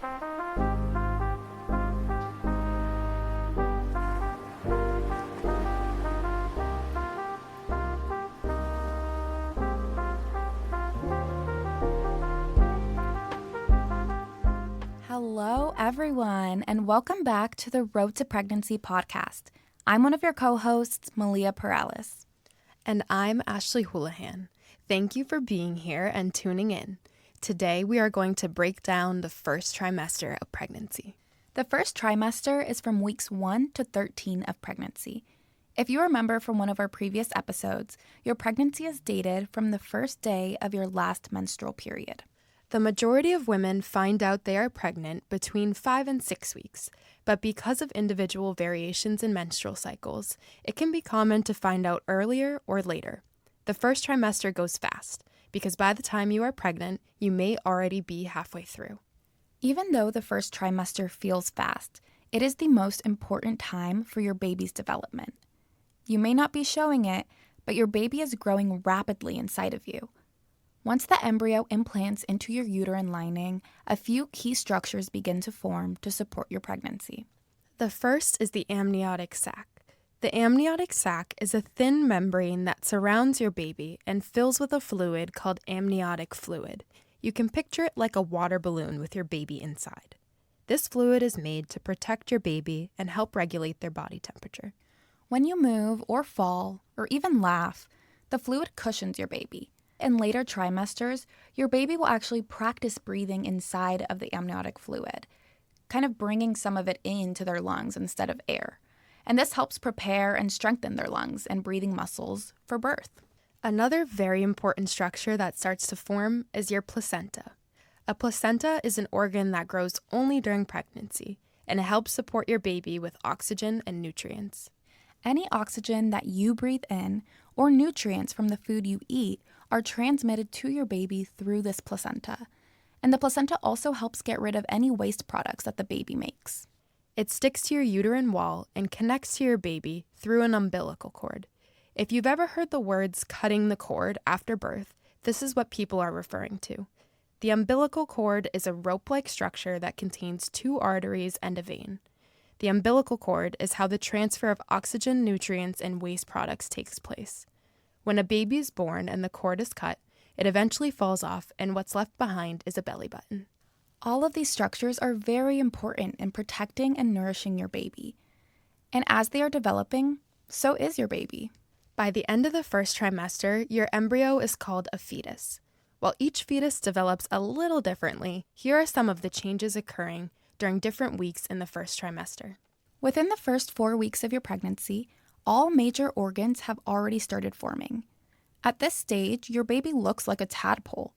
Hello, everyone, and welcome back to the Road to Pregnancy podcast. I'm one of your co-hosts, Malia Perales. And I'm Ashley Houlihan. Thank you for being here and tuning in. Today, we are going to break down the first trimester of pregnancy. The first trimester is from weeks 1 to 13 of pregnancy. If you remember from one of our previous episodes, your pregnancy is dated from the first day of your last menstrual period. The majority of women find out they are pregnant between 5 and 6 weeks, but because of individual variations in menstrual cycles, it can be common to find out earlier or later. The first trimester goes fast, because by the time you are pregnant, you may already be halfway through. Even though the first trimester feels fast, it is the most important time for your baby's development. You may not be showing it, but your baby is growing rapidly inside of you. Once the embryo implants into your uterine lining, a few key structures begin to form to support your pregnancy. The first is the amniotic sac. The amniotic sac is a thin membrane that surrounds your baby and fills with a fluid called amniotic fluid. You can picture it like a water balloon with your baby inside. This fluid is made to protect your baby and help regulate their body temperature. When you move or fall or even laugh, the fluid cushions your baby. In later trimesters, your baby will actually practice breathing inside of the amniotic fluid, kind of bringing some of it into their lungs instead of air. And this helps prepare and strengthen their lungs and breathing muscles for birth. Another very important structure that starts to form is your placenta. A placenta is an organ that grows only during pregnancy, and it helps support your baby with oxygen and nutrients. Any oxygen that you breathe in or nutrients from the food you eat are transmitted to your baby through this placenta. And the placenta also helps get rid of any waste products that the baby makes. It sticks to your uterine wall and connects to your baby through an umbilical cord. If you've ever heard the words cutting the cord after birth, this is what people are referring to. The umbilical cord is a rope-like structure that contains 2 arteries and a vein. The umbilical cord is how the transfer of oxygen, nutrients, and waste products takes place. When a baby is born and the cord is cut, it eventually falls off, and what's left behind is a belly button. All of these structures are very important in protecting and nourishing your baby. And as they are developing, so is your baby. By the end of the first trimester, your embryo is called a fetus. While each fetus develops a little differently, here are some of the changes occurring during different weeks in the first trimester. Within the first 4 weeks of your pregnancy, all major organs have already started forming. At this stage, your baby looks like a tadpole.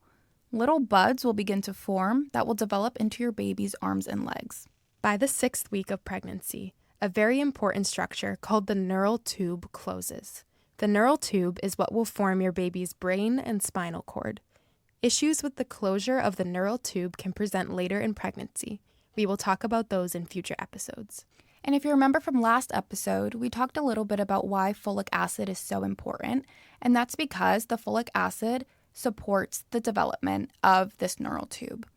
Little buds will begin to form that will develop into your baby's arms and legs. By the 6th week of pregnancy, a very important structure called the neural tube closes. The neural tube is what will form your baby's brain and spinal cord. Issues with the closure of the neural tube can present later in pregnancy. We will talk about those in future episodes. And if you remember from last episode, we talked a little bit about why folic acid is so important, and that's because the folic acid supports the development of this neural tube.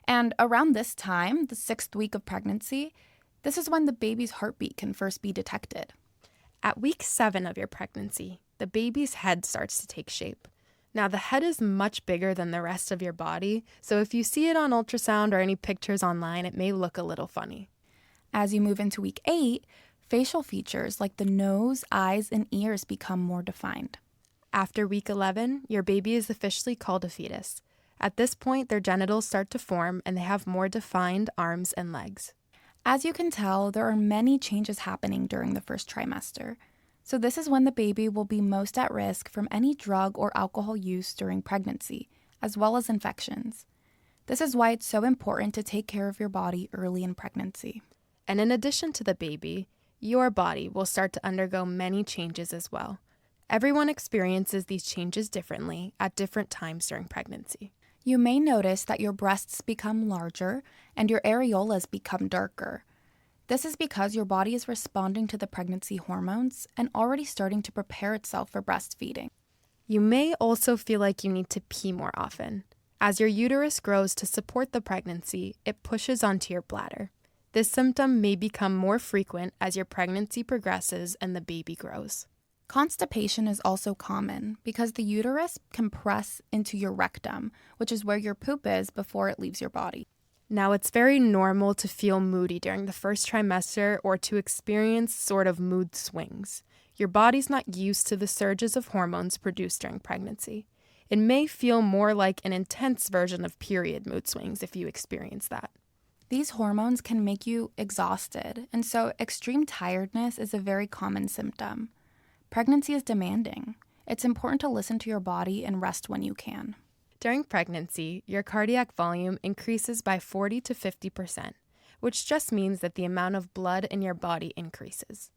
And around this time, the 6th week of pregnancy, this is when the baby's heartbeat can first be detected. At week 7 of your pregnancy, the baby's head starts to take shape. Now, the head is much bigger than the rest of your body, so if you see it on ultrasound or any pictures online, it may look a little funny. As you move into week 8, facial features like the nose, eyes, and ears become more defined. After week 11, your baby is officially called a fetus. At this point, their genitals start to form and they have more defined arms and legs. As you can tell, there are many changes happening during the first trimester. So this is when the baby will be most at risk from any drug or alcohol use during pregnancy, as well as infections. This is why it's so important to take care of your body early in pregnancy. And in addition to the baby, your body will start to undergo many changes as well. Everyone experiences these changes differently at different times during pregnancy. You may notice that your breasts become larger and your areolas become darker. This is because your body is responding to the pregnancy hormones and already starting to prepare itself for breastfeeding. You may also feel like you need to pee more often. As your uterus grows to support the pregnancy, it pushes onto your bladder. This symptom may become more frequent as your pregnancy progresses and the baby grows. Constipation is also common because the uterus can press into your rectum, which is where your poop is before it leaves your body. Now, it's very normal to feel moody during the first trimester or to experience sort of mood swings. Your body's not used to the surges of hormones produced during pregnancy. It may feel more like an intense version of period mood swings if you experience that. These hormones can make you exhausted, and so extreme tiredness is a very common symptom. Pregnancy is demanding. It's important to listen to your body and rest when you can. During pregnancy, your cardiac volume increases by 40 to 50%, which just means that the amount of blood in your body increases.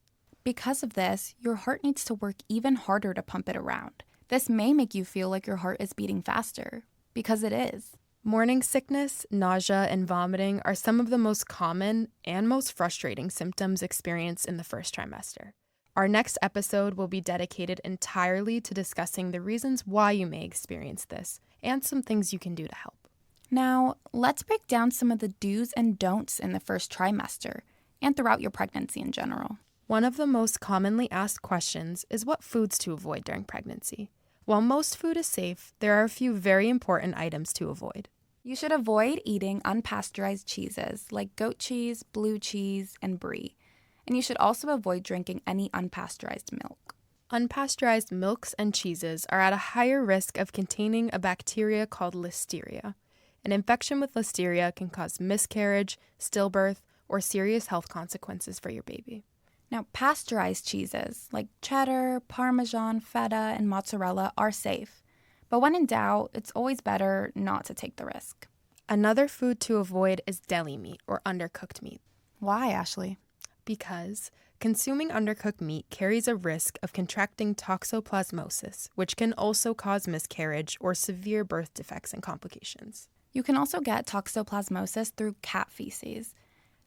Because of this, your heart needs to work even harder to pump it around. This may make you feel like your heart is beating faster, because it is. Morning sickness, nausea, and vomiting are some of the most common and most frustrating symptoms experienced in the first trimester. Our next episode will be dedicated entirely to discussing the reasons why you may experience this and some things you can do to help. Now, let's break down some of the do's and don'ts in the first trimester and throughout your pregnancy in general. One of the most commonly asked questions is what foods to avoid during pregnancy. While most food is safe, there are a few very important items to avoid. You should avoid eating unpasteurized cheeses like goat cheese, blue cheese, and brie. And you should also avoid drinking any unpasteurized milk. Unpasteurized milks and cheeses are at a higher risk of containing a bacteria called Listeria. An infection with Listeria can cause miscarriage, stillbirth, or serious health consequences for your baby. Now, pasteurized cheeses like cheddar, Parmesan, feta, and mozzarella are safe. But when in doubt, it's always better not to take the risk. Another food to avoid is deli meat or undercooked meat. Why, Ashley? Because consuming undercooked meat carries a risk of contracting toxoplasmosis, which can also cause miscarriage or severe birth defects and complications. You can also get toxoplasmosis through cat feces.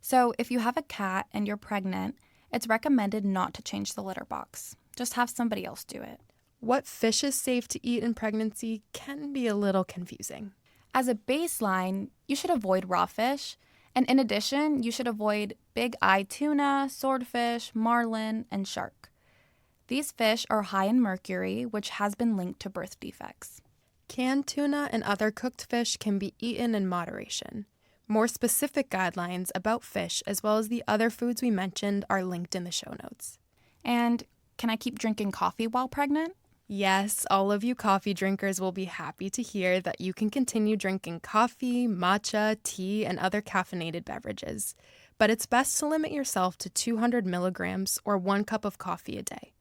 So if you have a cat and you're pregnant, it's recommended not to change the litter box. Just have somebody else do it. What fish is safe to eat in pregnancy can be a little confusing. As a baseline, you should avoid raw fish. And in addition, you should avoid big eye tuna, swordfish, marlin, and shark. These fish are high in mercury, which has been linked to birth defects. Canned tuna and other cooked fish can be eaten in moderation. More specific guidelines about fish, as well as the other foods we mentioned, are linked in the show notes. And can I keep drinking coffee while pregnant? Yes, all of you coffee drinkers will be happy to hear that you can continue drinking coffee, matcha, tea, and other caffeinated beverages. But it's best to limit yourself to 200 milligrams or 1 cup of coffee a day.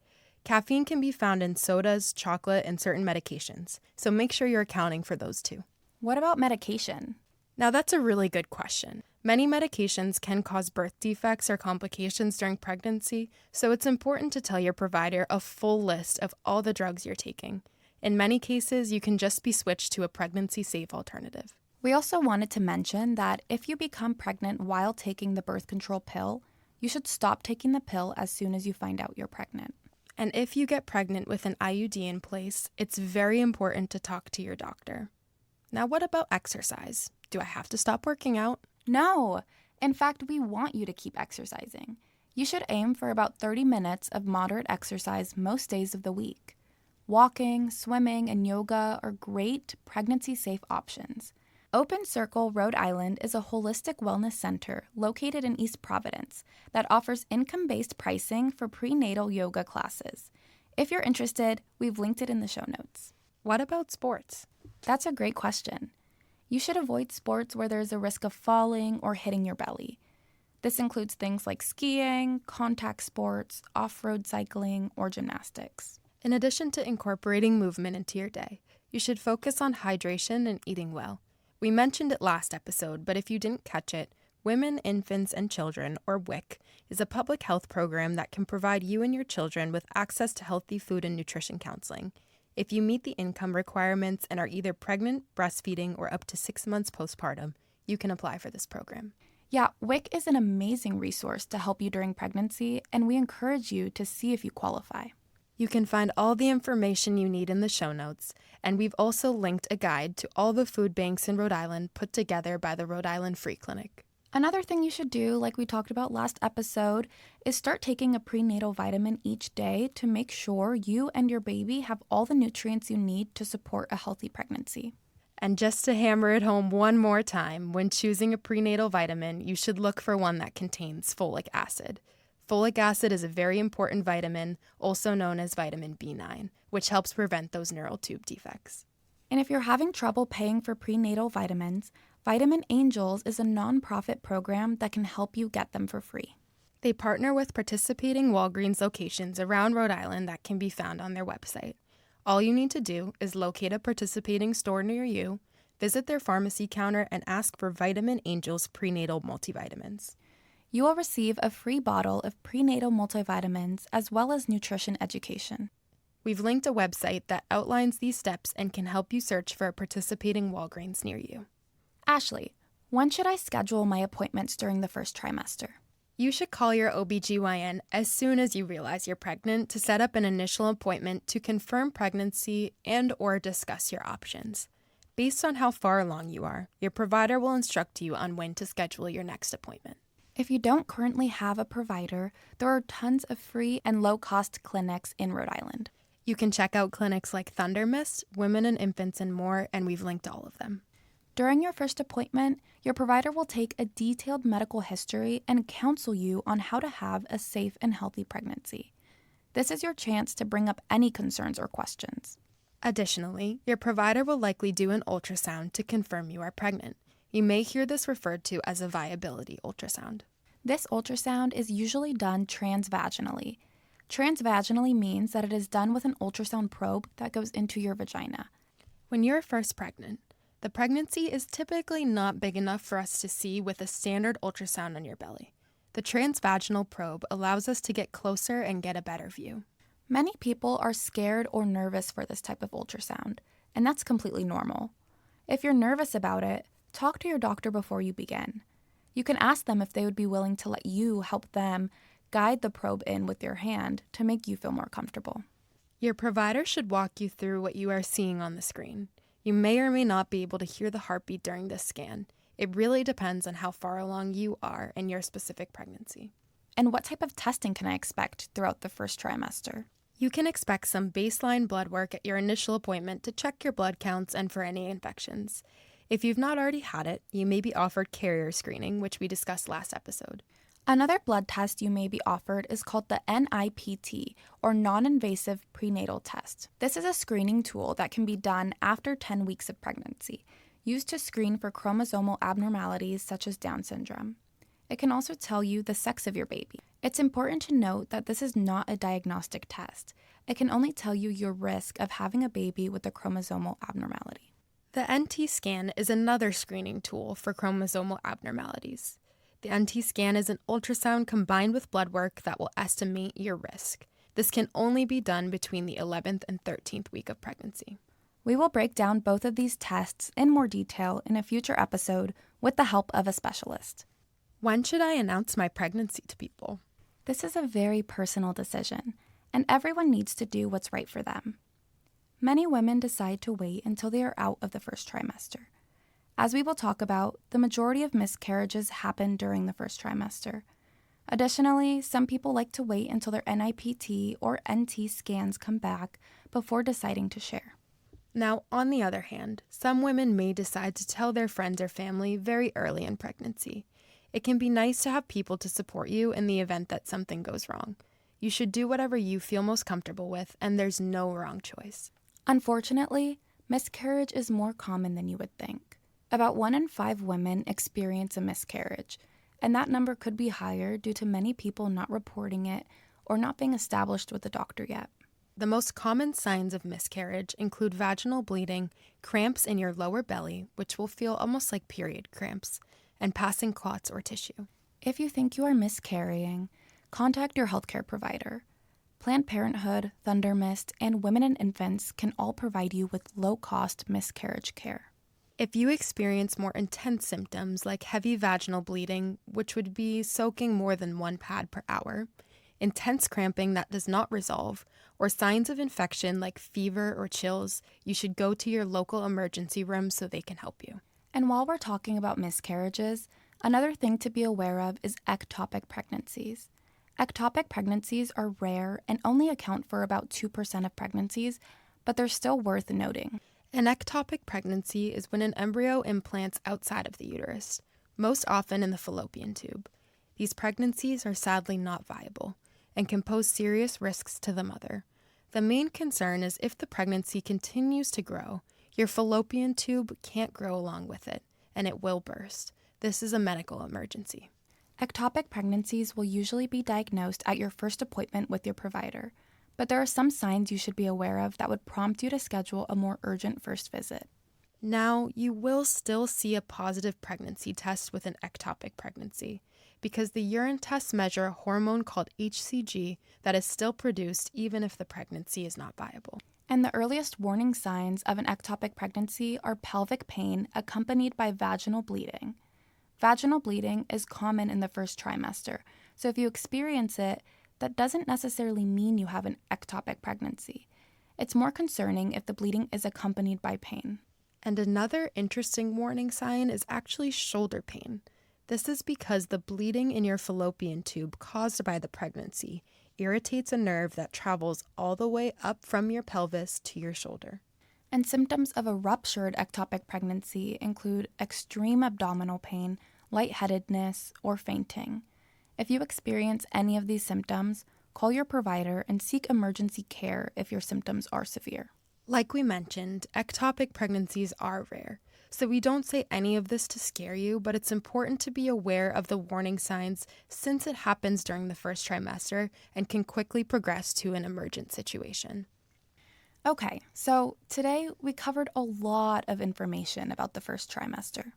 Caffeine can be found in sodas, chocolate, and certain medications, so make sure you're accounting for those too. What about medication? Now that's a really good question. Many medications can cause birth defects or complications during pregnancy, so it's important to tell your provider a full list of all the drugs you're taking. In many cases, you can just be switched to a pregnancy-safe alternative. We also wanted to mention that if you become pregnant while taking the birth control pill, you should stop taking the pill as soon as you find out you're pregnant. And if you get pregnant with an IUD in place, it's very important to talk to your doctor. Now, what about exercise? Do I have to stop working out? No. In fact, we want you to keep exercising. You should aim for about 30 minutes of moderate exercise most days of the week. Walking, swimming, and yoga are great pregnancy-safe options. Open Circle, Rhode Island is a holistic wellness center located in East Providence that offers income-based pricing for prenatal yoga classes. If you're interested, we've linked it in the show notes. What about sports? That's a great question. You should avoid sports where there's a risk of falling or hitting your belly. This includes things like skiing, contact sports, off-road cycling, or gymnastics. In addition to incorporating movement into your day, you should focus on hydration and eating well. We mentioned it last episode, but if you didn't catch it, Women, Infants, and Children, or WIC, is a public health program that can provide you and your children with access to healthy food and nutrition counseling. If you meet the income requirements and are either pregnant, breastfeeding, or up to 6 months postpartum, you can apply for this program. Yeah, WIC is an amazing resource to help you during pregnancy, and we encourage you to see if you qualify. You can find all the information you need in the show notes, and we've also linked a guide to all the food banks in Rhode Island put together by the Rhode Island Free Clinic. Another thing you should do, like we talked about last episode, is start taking a prenatal vitamin each day to make sure you and your baby have all the nutrients you need to support a healthy pregnancy. And just to hammer it home one more time, when choosing a prenatal vitamin, you should look for one that contains folic acid. Folic acid is a very important vitamin, also known as vitamin B9, which helps prevent those neural tube defects. And if you're having trouble paying for prenatal vitamins, Vitamin Angels is a nonprofit program that can help you get them for free. They partner with participating Walgreens locations around Rhode Island that can be found on their website. All you need to do is locate a participating store near you, visit their pharmacy counter, and ask for Vitamin Angels prenatal multivitamins. You will receive a free bottle of prenatal multivitamins as well as nutrition education. We've linked a website that outlines these steps and can help you search for a participating Walgreens near you. Ashley, when should I schedule my appointments during the first trimester? You should call your OBGYN as soon as you realize you're pregnant to set up an initial appointment to confirm pregnancy and/or discuss your options. Based on how far along you are, your provider will instruct you on when to schedule your next appointment. If you don't currently have a provider, there are tons of free and low-cost clinics in Rhode Island. You can check out clinics like Thunder Mist, Women and Infants, and more, and we've linked all of them. During your first appointment, your provider will take a detailed medical history and counsel you on how to have a safe and healthy pregnancy. This is your chance to bring up any concerns or questions. Additionally, your provider will likely do an ultrasound to confirm you are pregnant. You may hear this referred to as a viability ultrasound. This ultrasound is usually done transvaginally. Transvaginally means that it is done with an ultrasound probe that goes into your vagina. When you're first pregnant, the pregnancy is typically not big enough for us to see with a standard ultrasound on your belly. The transvaginal probe allows us to get closer and get a better view. Many people are scared or nervous for this type of ultrasound, and that's completely normal. If you're nervous about it, talk to your doctor before you begin. You can ask them if they would be willing to let you help them guide the probe in with your hand to make you feel more comfortable. Your provider should walk you through what you are seeing on the screen. You may or may not be able to hear the heartbeat during this scan. It really depends on how far along you are in your specific pregnancy. And what type of testing can I expect throughout the first trimester? You can expect some baseline blood work at your initial appointment to check your blood counts and for any infections. If you've not already had it, you may be offered carrier screening, which we discussed last episode. Another blood test you may be offered is called the NIPT, or non-invasive prenatal test. This is a screening tool that can be done after 10 weeks of pregnancy, used to screen for chromosomal abnormalities such as Down syndrome. It can also tell you the sex of your baby. It's important to note that this is not a diagnostic test. It can only tell you your risk of having a baby with a chromosomal abnormality. The NT scan is another screening tool for chromosomal abnormalities. The NT scan is an ultrasound combined with blood work that will estimate your risk. This can only be done between the 11th and 13th week of pregnancy. We will break down both of these tests in more detail in a future episode with the help of a specialist. When should I announce my pregnancy to people? This is a very personal decision, and everyone needs to do what's right for them. Many women decide to wait until they are out of the first trimester. As we will talk about, the majority of miscarriages happen during the first trimester. Additionally, some people like to wait until their NIPT or NT scans come back before deciding to share. Now, on the other hand, some women may decide to tell their friends or family very early in pregnancy. It can be nice to have people to support you in the event that something goes wrong. You should do whatever you feel most comfortable with, and there's no wrong choice. Unfortunately, miscarriage is more common than you would think. About 1 in 5 women experience a miscarriage, and that number could be higher due to many people not reporting it or not being established with a doctor yet. The most common signs of miscarriage include vaginal bleeding, cramps in your lower belly, which will feel almost like period cramps, and passing clots or tissue. If you think you are miscarrying, contact your healthcare provider. Planned Parenthood, Thunder Mist, and Women and Infants can all provide you with low-cost miscarriage care. If you experience more intense symptoms like heavy vaginal bleeding, which would be soaking more than 1 pad per hour, intense cramping that does not resolve, or signs of infection like fever or chills, you should go to your local emergency room so they can help you. And while we're talking about miscarriages, another thing to be aware of is ectopic pregnancies. Ectopic pregnancies are rare and only account for about 2% of pregnancies, but they're still worth noting. An ectopic pregnancy is when an embryo implants outside of the uterus, most often in the fallopian tube. These pregnancies are sadly not viable and can pose serious risks to the mother. The main concern is if the pregnancy continues to grow, your fallopian tube can't grow along with it, and it will burst. This is a medical emergency. Ectopic pregnancies will usually be diagnosed at your first appointment with your provider, but there are some signs you should be aware of that would prompt you to schedule a more urgent first visit. Now, you will still see a positive pregnancy test with an ectopic pregnancy because the urine tests measure a hormone called HCG that is still produced even if the pregnancy is not viable. And the earliest warning signs of an ectopic pregnancy are pelvic pain accompanied by vaginal bleeding. Vaginal bleeding is common in the first trimester, so if you experience it, that doesn't necessarily mean you have an ectopic pregnancy. It's more concerning if the bleeding is accompanied by pain. And another interesting warning sign is actually shoulder pain. This is because the bleeding in your fallopian tube caused by the pregnancy irritates a nerve that travels all the way up from your pelvis to your shoulder. And symptoms of a ruptured ectopic pregnancy include extreme abdominal pain, lightheadedness, or fainting. If you experience any of these symptoms, call your provider and seek emergency care if your symptoms are severe. Like we mentioned, ectopic pregnancies are rare, so we don't say any of this to scare you, but it's important to be aware of the warning signs since it happens during the first trimester and can quickly progress to an emergent situation. Okay, so today we covered a lot of information about the first trimester.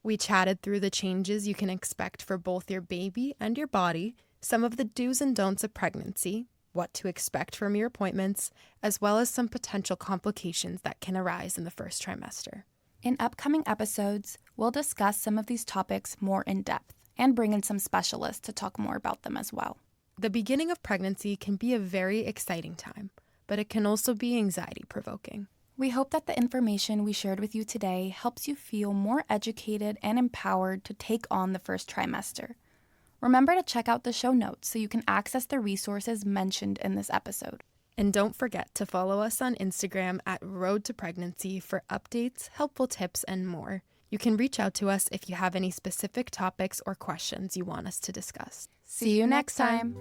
We chatted through the changes you can expect for both your baby and your body, some of the do's and don'ts of pregnancy, what to expect from your appointments, as well as some potential complications that can arise in the first trimester. In upcoming episodes, we'll discuss some of these topics more in depth and bring in some specialists to talk more about them as well. The beginning of pregnancy can be a very exciting time, but it can also be anxiety-provoking. We hope that the information we shared with you today helps you feel more educated and empowered to take on the first trimester. Remember to check out the show notes so you can access the resources mentioned in this episode. And don't forget to follow us on Instagram at Road to Pregnancy for updates, helpful tips, and more. You can reach out to us if you have any specific topics or questions you want us to discuss. See you next time.